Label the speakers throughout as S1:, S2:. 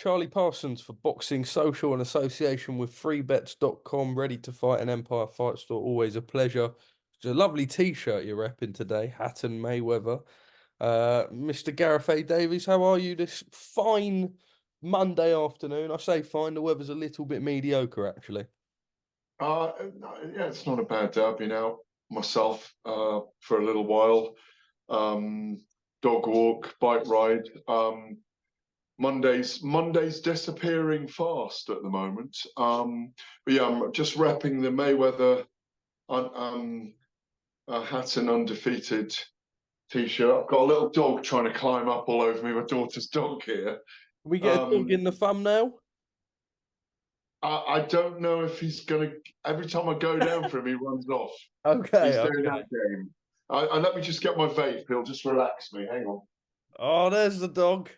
S1: Charlie Parsons for Boxing Social in association with freebets.com, ready to fight an Empire Fight Store. Always a pleasure. It's a lovely t-shirt you're repping today, Hatton Mayweather. Mr. Gareth A Davies, how are you this fine Monday afternoon? I say fine, the weather's a little bit mediocre actually.
S2: Yeah, it's not a bad day. I've been out myself for a little while. Dog walk, bike ride. Monday's disappearing fast at the moment. But yeah, I'm just repping the Mayweather Hatton undefeated t-shirt. I've got a little dog trying to climb up all over me, my daughter's dog here.
S1: We get a dog in the thumbnail?
S2: I don't know if he's going to... Every time I go down for him, he runs off.
S1: Okay,
S2: he's doing that game. Let me just get my vape. He'll just relax me. Hang on.
S1: Oh, there's the dog.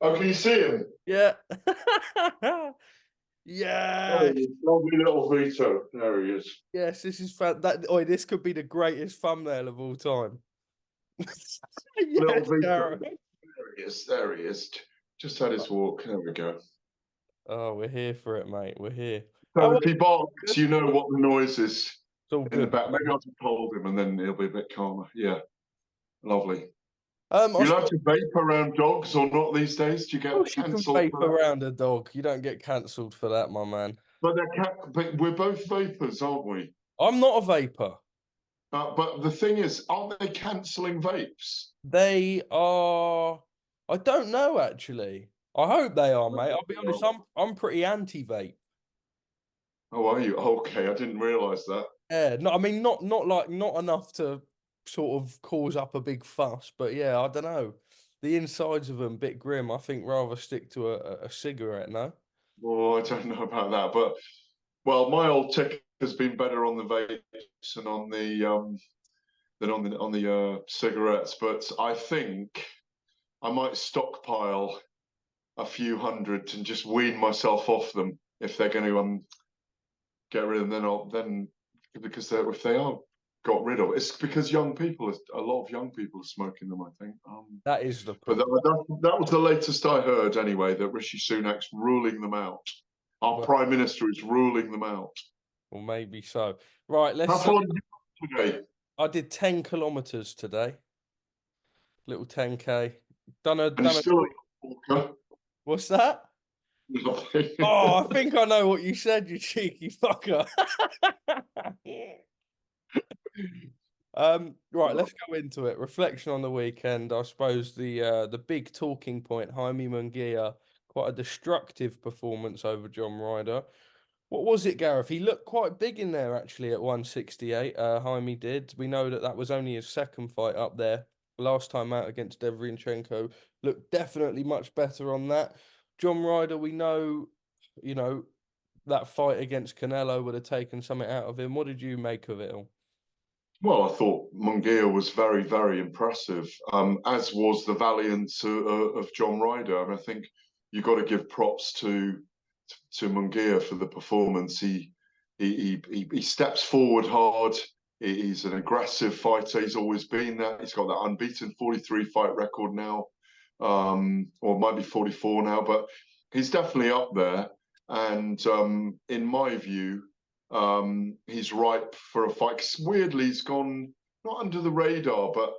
S2: Oh, can you see him?
S1: Yeah. Yeah.
S2: Lovely little Vito. There he is.
S1: Yes, this is this could be the greatest thumbnail of all time.
S2: Yes, little Vito. There he is. There he is. Just had his walk. There we go.
S1: Oh, we're here for it, mate. We're here.
S2: So if he barks, you know what the noise is.
S1: It's all
S2: in
S1: good.
S2: The back. Maybe I'll just hold him and then he'll be a bit calmer. Yeah. Lovely.
S1: You
S2: like to vape around dogs or not these days? Do you get cancelled?
S1: You can vape around a dog. You don't get cancelled for that, my man.
S2: But we're both vapors, aren't we?
S1: I'm not a vapor.
S2: But the thing is, aren't they cancelling vapes?
S1: They are. I don't know actually. I hope they are, mate. I'll be honest. I'm pretty anti-vape.
S2: Oh, are you? Okay, I didn't realise that.
S1: Yeah, no, I mean not enough to sort of cause up a big fuss, but yeah, I don't know. The insides of them, bit grim. I think rather stick to a cigarette, no?
S2: Well, I don't know about that, but well, my old tick has been better on the vapes and on the than on the cigarettes. But I think I might stockpile a few hundred and just wean myself off them if they're going to get rid of them. Because if they are got rid of it, it's because a lot of young people are smoking them, I think.
S1: That is the problem.
S2: But that was the latest I heard anyway, that Rishi Sunak's ruling them out. Our Prime Minister is ruling them out.
S1: Well, maybe so. Right, let's...
S2: How far did you go today?
S1: I did 10 kilometres today. Little 10K. What's that?
S2: Nothing.
S1: Oh, I think I know what you said, you cheeky fucker. Right, let's go into it. Reflection on the weekend. I suppose the big talking point, Jaime Munguia, quite a destructive performance over John Ryder. What was it, Gareth? He looked quite big in there actually at 168. Jaime did. We know that was only his second fight up there. Last time out against Devin looked definitely much better on that. John Ryder, we know, that fight against Canelo would have taken something out of him. What did you make of it all?
S2: Well, I thought Munguia was very, very impressive, as was the valiance of John Ryder. I mean, I think you've got to give props to Munguia for the performance. He steps forward hard. He's an aggressive fighter. He's always been that. He's got that unbeaten 43 fight record now, or it might be 44 now, but he's definitely up there. And in my view, he's ripe for a fight. 'Cause weirdly, he's gone not under the radar, but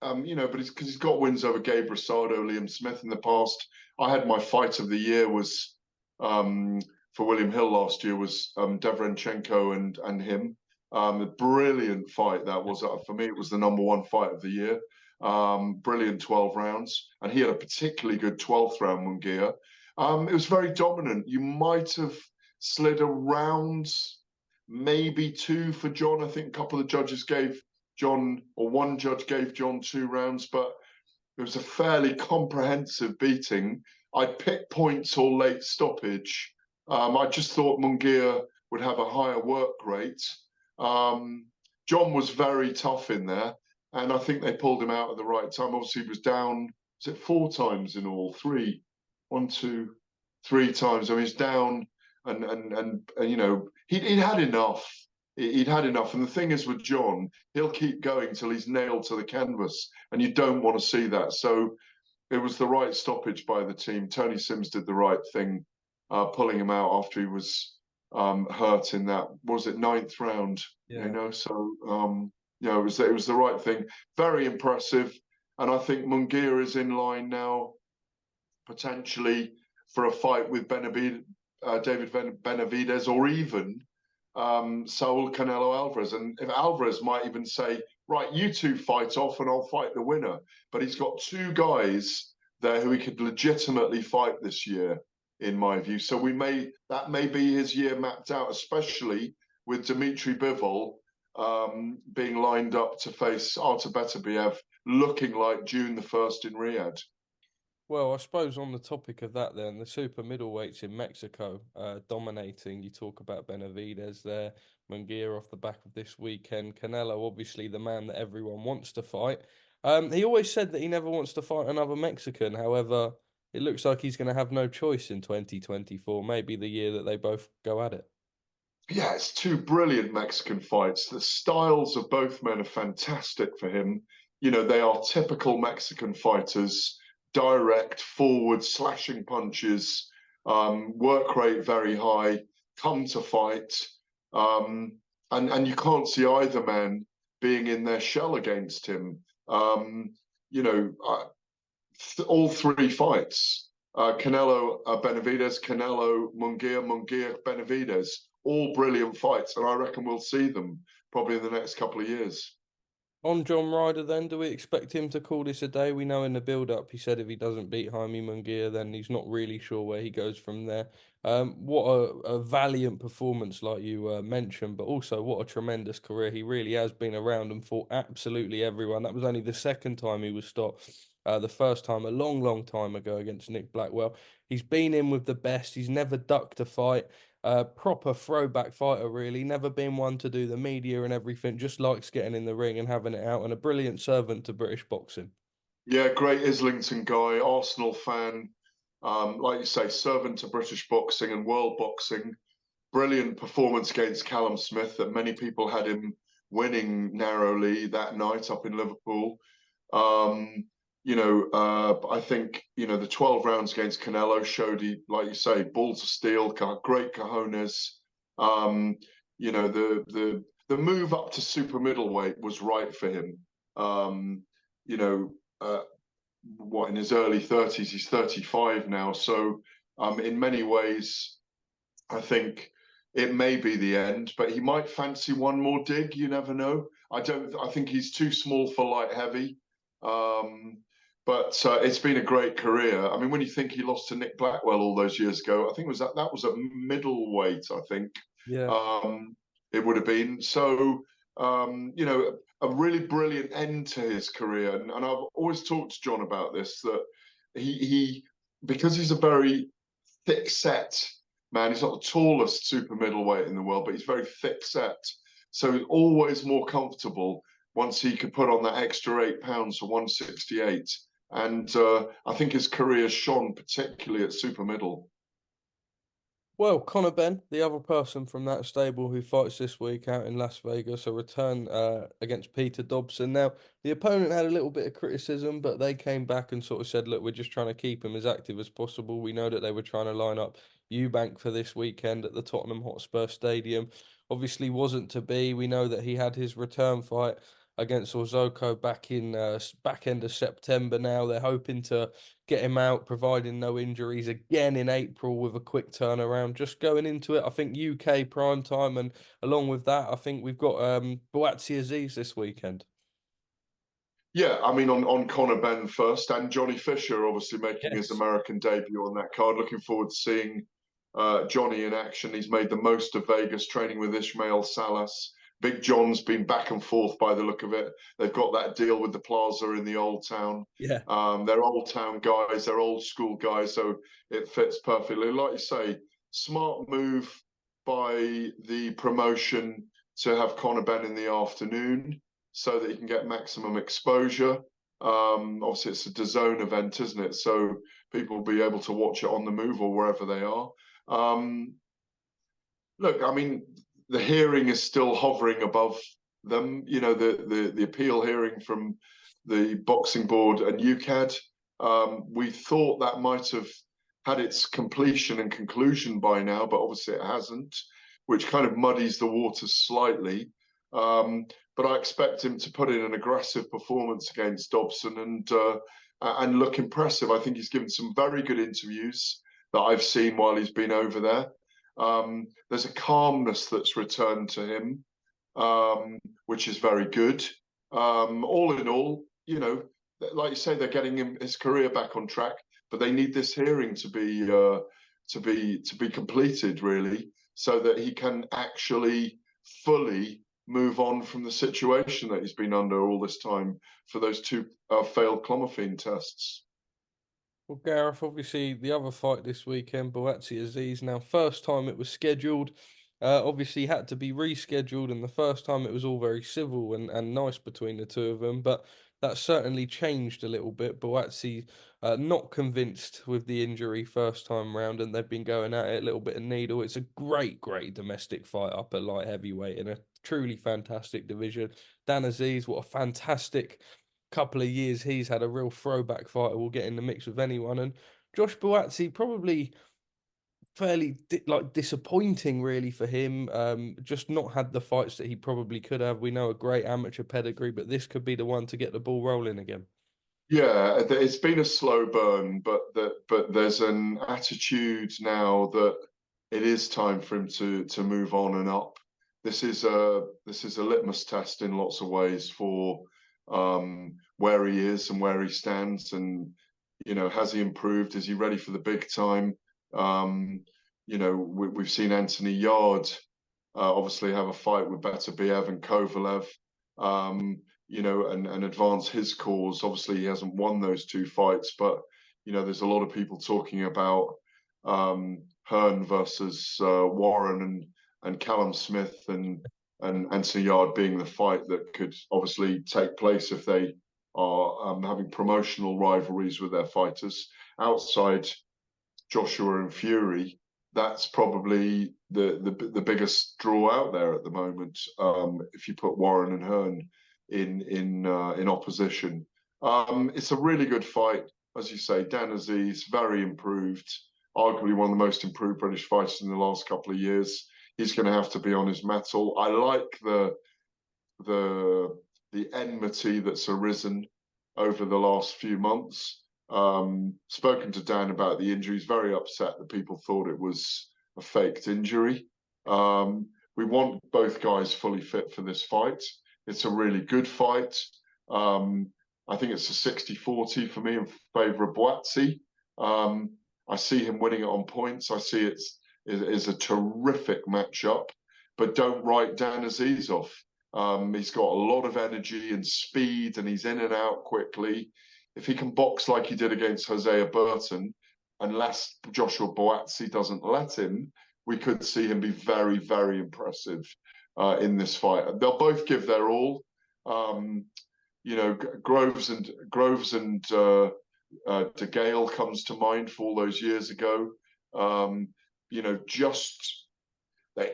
S2: but it's because he's got wins over Gabe Rosado, Liam Smith in the past. I had my fight of the year was for William Hill last year was Devrenchenko and him. A brilliant fight that was. For me, it was the #1 fight of the year. Brilliant 12 rounds, and he had a particularly good 12th round, Munguia. It was very dominant. You might have slid around maybe 2 for John. I think a couple of the judges gave John, or one judge gave John 2 rounds, but it was a fairly comprehensive beating. I picked points or late stoppage. I just thought Munguia would have a higher work rate. John was very tough in there, and I think they pulled him out at the right time. Obviously, he was down, was it 4 times in all? 3. 1, 2, 3 times. I mean, he's down, and he'd had enough. He'd had enough. And the thing is with John, he'll keep going till he's nailed to the canvas, and you don't want to see that. So the right stoppage by the team. Tony Sims did the right thing, pulling him out after he was hurt in that, was it, ninth round?
S1: Yeah.
S2: You know, so it was the right thing. Very impressive, and I think Munguia is in line now, potentially for a fight with David Benavidez, or even Saul Canelo Alvarez. And if Alvarez might even say, right, you two fight off and I'll fight the winner. But he's got two guys there who he could legitimately fight this year, in my view. So that may be his year mapped out, especially with Dmitry Bivol being lined up to face Artur Beterbiev, looking like June the 1st in Riyadh.
S1: Well, I suppose on the topic of that, then the super middleweights in Mexico dominating. You talk about Benavidez there, Munguia off the back of this weekend. Canelo, obviously the man that everyone wants to fight. He always said that he never wants to fight another Mexican. However, it looks like he's going to have no choice in 2024. Maybe the year that they both go at it.
S2: Yeah, it's two brilliant Mexican fights. The styles of both men are fantastic for him. You know, they are typical Mexican fighters. Direct, forward, slashing punches, work rate very high, come to fight. And you can't see either man being in their shell against him. All three fights, Canelo Benavidez, Canelo Munguia, Munguia Benavidez, all brilliant fights. And I reckon we'll see them probably in the next couple of years.
S1: On John Ryder, then, do we expect him to call this a day? We know in the build-up he said if he doesn't beat Jaime Munguia, then he's not really sure where he goes from there. What a valiant performance, like you mentioned, but also what a tremendous career. He really has been around and fought absolutely everyone. That was only the second time he was stopped. The first time a long, long time ago against Nick Blackwell. He's been in with the best. He's never ducked a fight. Proper throwback fighter, really. Never been one to do the media and everything. Just likes getting in the ring and having it out, and a brilliant servant to British boxing.
S2: Yeah, great Islington guy, Arsenal fan. Like you say, servant to British boxing and world boxing. Brilliant performance against Callum Smith that many people had him winning narrowly that night up in Liverpool. I think, the 12 rounds against Canelo showed he, like you say, balls of steel, great cojones. The move up to super middleweight was right for him. In his early 30s, he's 35 now. So in many ways, I think it may be the end, but he might fancy one more dig. You never know. I think he's too small for light heavy. But it's been a great career. I mean, when you think he lost to Nick Blackwell all those years ago, I think that was a middleweight, I think.
S1: Yeah.
S2: It would have been. So, a really brilliant end to his career. And I've always talked to John about this, that he because he's a very thick set man, he's not the tallest super middleweight in the world, but he's very thick set. So he's always more comfortable once he could put on that extra 8 pounds for 168. And I think his career shone particularly at super middle.
S1: Well, Conor Benn, the other person from that stable who fights this week out in Las Vegas, a return against Peter Dobson. Now, the opponent had a little bit of criticism, but they came back and sort of said, look, we're just trying to keep him as active as possible. We know that they were trying to line up Eubank for this weekend at the Tottenham Hotspur Stadium. Obviously wasn't to be. We know that he had his return fight against Orzoko back in back end of September. Now they're hoping to get him out, providing no injuries, again in April with a quick turnaround. Just going into it, I think UK prime time, and along with that, I think we've got Buatsi-Azeez this weekend.
S2: Yeah, I mean, on Conor Benn first, and Johnny Fisher obviously making his American debut on that card. Looking forward to seeing Johnny in action. He's made the most of Vegas, training with Ismael Salas. Big John's been back and forth by the look of it. They've got that deal with the Plaza in the Old Town.
S1: Yeah.
S2: They're Old Town guys. They're old school guys. So it fits perfectly. Like you say, smart move by the promotion to have Conor Benn in the afternoon so that he can get maximum exposure. Obviously, it's a DAZN event, isn't it? So people will be able to watch it on the move or wherever they are. Look, I mean, the hearing is still hovering above them. You know, the appeal hearing from the boxing board and UCAD. We thought that might have had its completion and conclusion by now, but obviously it hasn't, which kind of muddies the waters slightly. But I expect him to put in an aggressive performance against Dobson and look impressive. I think he's given some very good interviews that I've seen while he's been over there. There's a calmness that's returned to him, which is very good. All in all, you know, like you say, they're getting his career back on track, but they need this hearing to be completed, really, so that he can actually fully move on from the situation that he's been under all this time for those two failed clomiphene tests.
S1: Well, Gareth, obviously the other fight this weekend, Buatsi-Azeez. Now, first time it was scheduled, obviously had to be rescheduled, and the first time it was all very civil and nice between the two of them. But that certainly changed a little bit. Buatsi not convinced with the injury first time round, and they've been going at it a little bit of needle. It's a great, great domestic fight up at light heavyweight in a truly fantastic division. Dan Azeez, what a fantastic couple of years he's had, a real throwback fighter will get in the mix with anyone. And Josh Buatsi probably fairly disappointing really for him. Just not had the fights that he probably could have. We know a great amateur pedigree, but this could be the one to get the ball rolling again.
S2: Yeah, it's been a slow burn, but there's an attitude now that it is time for him to move on and up. This is a litmus test in lots of ways for where he is and where he stands, and you know, has he improved? Is he ready for the big time? You know, we've seen Anthony Yard obviously have a fight with Beterbiev and Kovalev. You know, and advance his cause. Obviously, he hasn't won those two fights, but you know, there's a lot of people talking about Hearn versus Warren and Callum Smith and Anthony Yard being the fight that could obviously take place if they are having promotional rivalries with their fighters outside Joshua and Fury. That's probably the biggest draw out there at the moment. If you put Warren and Hearn in opposition, it's a really good fight, as you say. Dan Azeez, very improved, arguably one of the most improved British fighters in the last couple of years. He's going to have to be on his mettle. I like the enmity that's arisen over the last few months. Spoken to Dan about the injury. He's very upset that people thought it was a faked injury. We want both guys fully fit for this fight. It's a really good fight. I think it's a 60-40 for me in favour of Buatsi. I see him winning it on points. I see it is a terrific matchup, but don't write Dan Azeez off. He's got a lot of energy and speed, and he's in and out quickly. If he can box like he did against Hosea Burton, unless Joshua Buatsi doesn't let him, we could see him be very, very impressive in this fight. They'll both give their all. You know, Groves and De Gale comes to mind for all those years ago. You know, just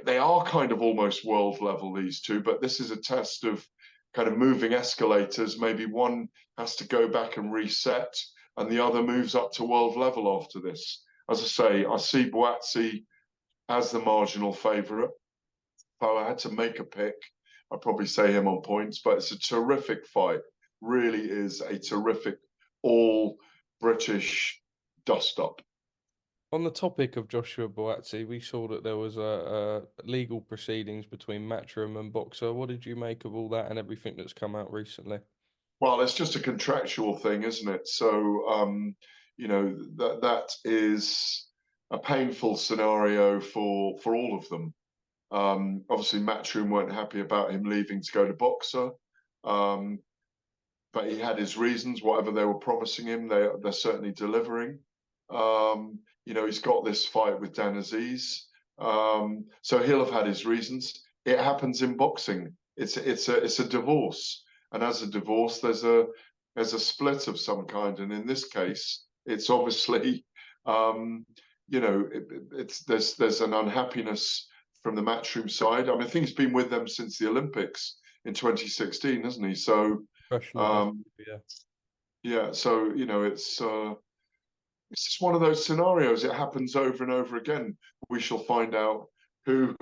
S2: they are kind of almost world level, these two, but this is a test of kind of moving escalators. Maybe one has to go back and reset, and the other moves up to world level after this. As I say, I see Buatsi as the marginal favourite. If I had to make a pick, I'd probably say him on points, but it's a terrific fight. Really is a terrific all British dust up.
S1: On the topic of Joshua Buatsi, we saw that there was a legal proceedings between Matchroom and Boxer. What did you make of all that and everything that's come out recently?
S2: Well, it's just a contractual thing, isn't it? So, you know, that is a painful scenario for all of them. Obviously, Matchroom weren't happy about him leaving to go to Boxer, but he had his reasons. Whatever they were promising him, they're certainly delivering. You know, he's got this fight with Dan Azeez, so he'll have had his reasons. It happens in boxing. It's a divorce, and as a divorce, there's a split of some kind. And in this case, it's obviously, you know, there's an unhappiness from the Matchroom side. I mean, I think he's been with them since the Olympics in 2016, hasn't he? So,
S1: Yeah.
S2: Yeah, so it's just one of those scenarios. It happens over and over again. We shall find out who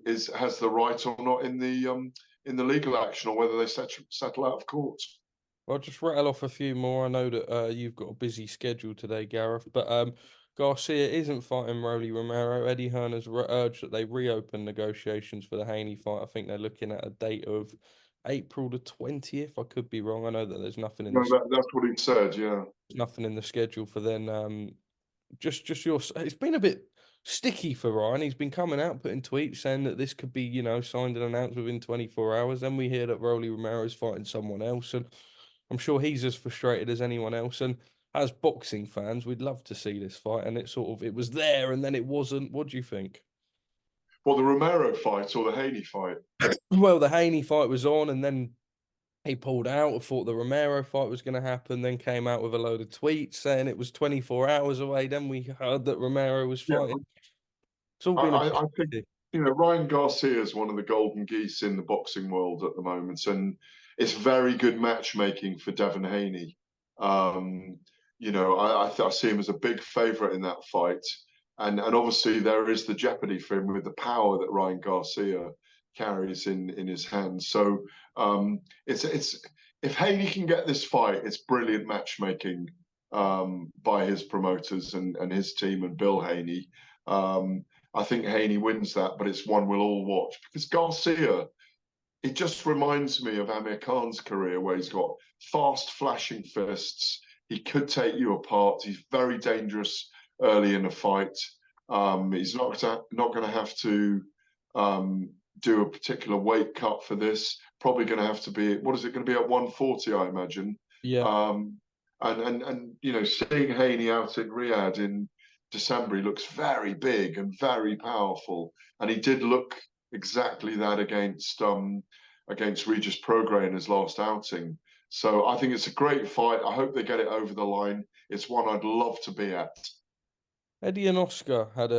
S2: has the right or not in the legal action, or whether they settle out of court.
S1: I'll just rattle off a few more. I know that you've got a busy schedule today, Gareth, but Garcia isn't fighting Rolly Romero. Eddie Hearn has urged that they reopen negotiations for the Haney fight. I think they're looking at a date of April the 20th. I could be wrong. I know that there's nothing in
S2: No,
S1: the
S2: that's what he said. Yeah.
S1: schedule for then. Just your. It's been a bit sticky for Ryan. He's been coming out putting tweets saying that this could be, signed and announced within 24 hours. Then we hear that Rolly Romero is fighting someone else, and I'm sure he's as frustrated as anyone else. And as boxing fans, we'd love to see this fight. And it was there and then it wasn't. What do you think?
S2: Well, the Romero fight or the Haney fight?
S1: Well, the Haney fight was on and then he pulled out. I thought the Romero fight was going to happen, then came out with a load of tweets saying it was 24 hours away. Then we heard that Romero was
S2: Yeah,
S1: fighting. It's all been a
S2: I think
S1: bit.
S2: Ryan Garcia is one of the golden geese in the boxing world at the moment, and it's very good matchmaking for Devin Haney. Um, I see him as a big favourite in that fight, and obviously there is the jeopardy for him with the power that Ryan Garcia carries in his hands. So it's if Haney can get this fight, it's brilliant matchmaking by his promoters and his team and Bill Haney. I think Haney wins that, but it's one we'll all watch because Garcia, it just reminds me of Amir Khan's career where he's got fast, flashing fists. He could take you apart. He's very dangerous early in a fight. He's not going to have to do a particular weight cut for this. Probably going to have to be, what is it going to be at 140, I imagine.
S1: Yeah.
S2: And seeing Haney out in Riyadh in December, he looks very big and very powerful, and he did look exactly that against Regis Prograis in his last outing. So I think it's a great fight. I hope they get it over the line. It's one I'd love to be at.
S1: Eddie and Oscar had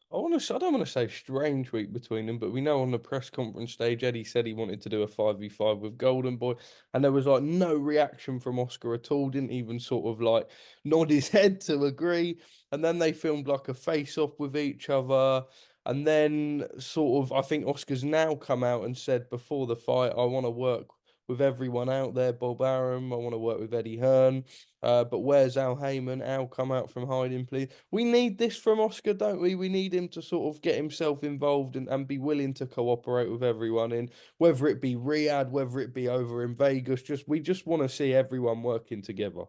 S1: I don't want to say strange week between them, but we know on the press conference stage, Eddie said he wanted to do a 5v5 with Golden Boy, and there was like no reaction from Oscar at all, didn't even sort of like nod his head to agree. And then they filmed like a face off with each other. And then sort of, I think Oscar's now come out and said before the fight, I want to work with everyone out there, Bob Arum. I want to work with Eddie Hearn. But where's Al Heyman? Al, come out from hiding, please. We need this from Oscar, don't we? We need him to sort of get himself involved and be willing to cooperate with everyone in, whether it be Riyadh, whether it be over in Vegas. We just want to see everyone working together.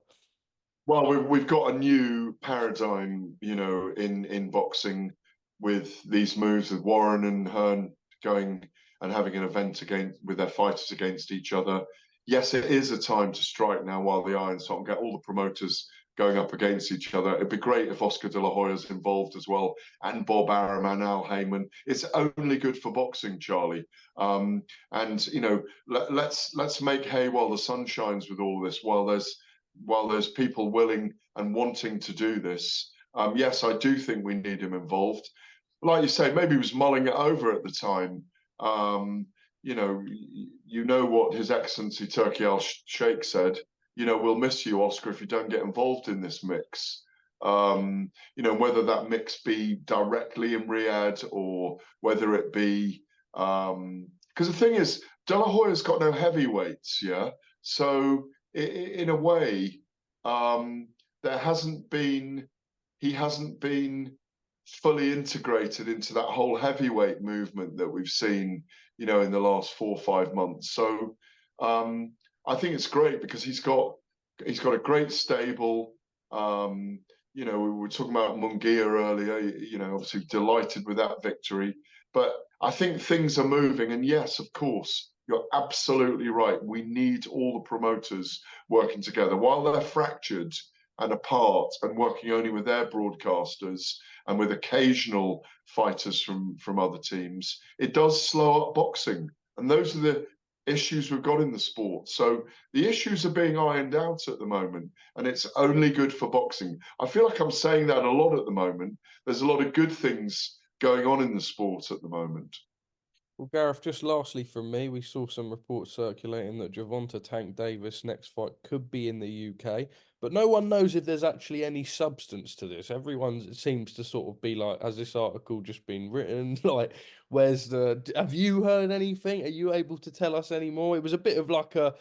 S2: Well, we've got a new paradigm, in boxing with these moves with Warren and Hearn going and having an event with their fighters against each other. Yes, it is a time to strike now while the iron's hot and get all the promoters going up against each other. It'd be great if Oscar De La Hoya's involved as well, and Bob Arum and Al Heyman. It's only good for boxing, Charlie. Let's make hay while the sun shines with all this. While there's people willing and wanting to do this, yes, I do think we need him involved. Like you say, maybe he was mulling it over at the time. What His Excellency Turki Al Sheikh said. We'll miss you, Oscar, if you don't get involved in this mix. Whether that mix be directly in Riyadh or whether it be because the thing is, De La Hoya's got no heavyweights, yeah. So in a way, he hasn't been fully integrated into that whole heavyweight movement that we've seen, in the last 4 or 5 months. So I think it's great because he's got a great stable. We were talking about Munguia earlier. Obviously delighted with that victory, but I think things are moving. And yes, of course, you're absolutely right. We need all the promoters working together. While they're fractured and apart and working only with their broadcasters and with occasional fighters from other teams, it does slow up boxing. And those are the issues we've got in the sport. So the issues are being ironed out at the moment, and it's only good for boxing. I feel like I'm saying that a lot at the moment. There's a lot of good things going on in the sport at the moment.
S1: Well, Gareth, just lastly from me, we saw some reports circulating that Gervonta Tank Davis' next fight could be in the UK, but no one knows if there's actually any substance to this. Everyone seems to sort of be like, has this article just been written? Like, have you heard anything? Are you able to tell us any more? It was a bit of like a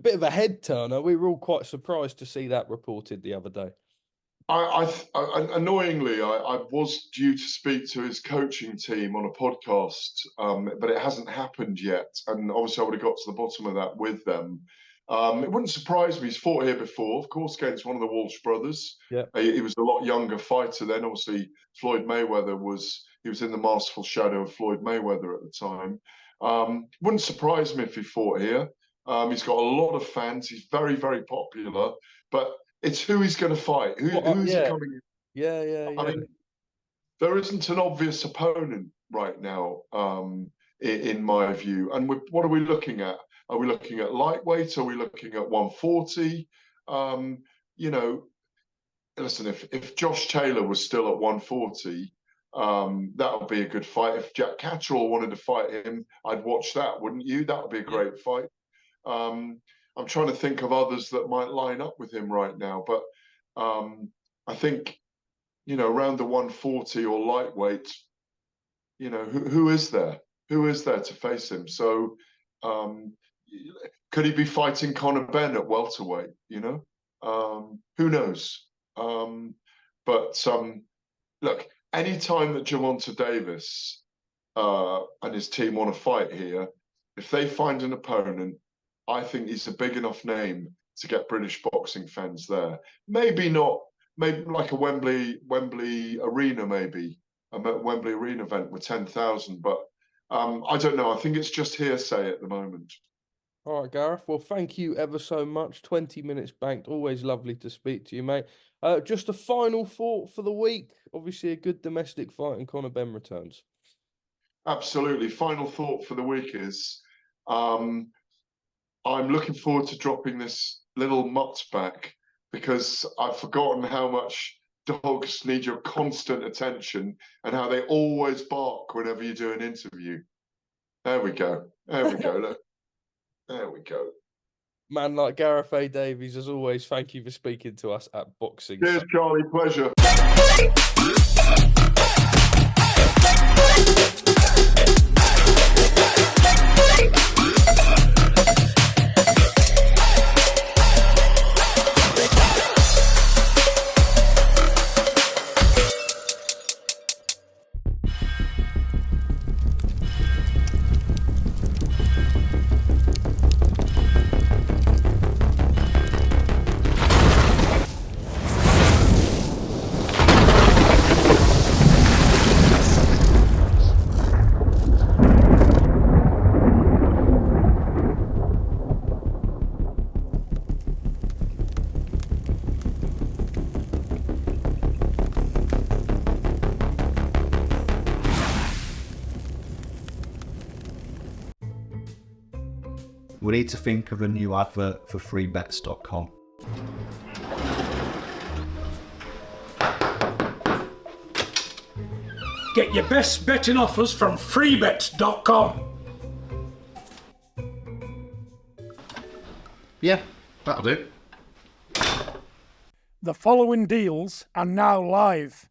S1: bit of a head turner. We were all quite surprised to see that reported the other day.
S2: Annoyingly, I was due to speak to his coaching team on a podcast, but it hasn't happened yet. And obviously, I would have got to the bottom of that with them. It wouldn't surprise me. He's fought here before, of course, against one of the Walsh brothers.
S1: Yeah,
S2: he was a lot younger fighter then. Obviously, Floyd Mayweather was in the masterful shadow of Floyd Mayweather at the time. Wouldn't surprise me if he fought here. He's got a lot of fans. He's very, very popular, but it's who he's going to fight. Who's he coming in?
S1: Yeah.
S2: I mean, there isn't an obvious opponent right now, in my view. And what are we looking at? Are we looking at lightweight? Are we looking at 140? You know, listen, if Josh Taylor was still at 140, that would be a good fight. If Jack Catterall wanted to fight him, I'd watch that, wouldn't you? That would be a great fight. I'm trying to think of others that might line up with him right now, but I think, around the 140 or lightweight, who is there? Who is there to face him? So could he be fighting Conor Benn at welterweight? Who knows? But look, any time that Gervonta Davis and his team want to fight here, if they find an opponent, I think he's a big enough name to get British boxing fans there. Maybe not, maybe like a Wembley Arena, maybe a Wembley Arena event with 10,000. But I don't know. I think it's just hearsay at the moment.
S1: All right, Gareth. Well, thank you ever so much. 20 minutes banked. Always lovely to speak to you, mate. Just a final thought for the week. Obviously, a good domestic fight and Conor Benn returns.
S2: Absolutely. Final thought for the week is I'm looking forward to dropping this little mutt back because I've forgotten how much dogs need your constant attention and how they always bark whenever you do an interview. There we go. Look. There we go.
S1: Man like Gareth A Davies, as always, thank you for speaking to us at Boxing.
S2: Cheers, Charlie. Pleasure.
S3: We need to think of a new advert for freebets.com.
S4: Get your best betting offers from freebets.com.
S3: Yeah, that'll do.
S4: The following deals are now live.